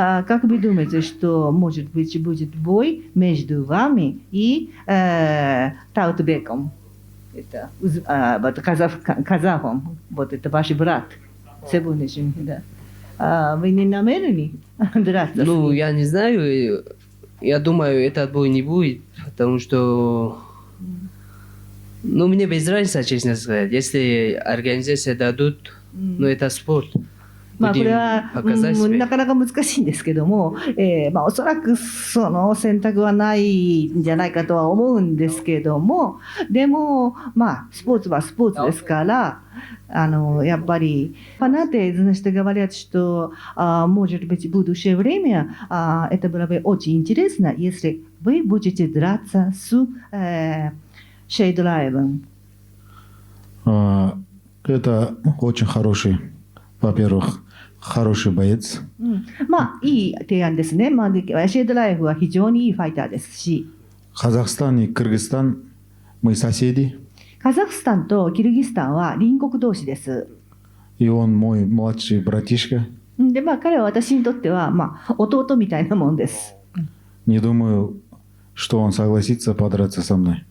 Как вы думаете, что, может быть, будет бой между вами и Таутбеком? Это вот казахом, вот это ваш брат сегодняшний, да. Вы не намерены драться? Ну, я не знаю. Я думаю, этот бой не будет, потому что... Ну, мне без разницы, честно сказать. Если организация дадут, ну, это спорт. これはなかなか難しいんですけども、おそらくその選択はないんじゃないかとは思うんですけども、でも、スポーツはスポーツですから、やっぱりфанаты, значит, говорят, что, может быть, в будущее время это было бы очень интересно, если вы будете драться с Шейдлаевым. Это очень хороший, во-первых, хороший боец. いい提案ですね。シェードライフは非常にいいファイターですし。Казахстан и Кыргызстан мы соседи. カザフスタンとキルギスタンは隣国同士です。И он мой младший братишка. で、彼は私にとっては、弟みたいなもんです。Не думаю, что он согласится подраться со мной.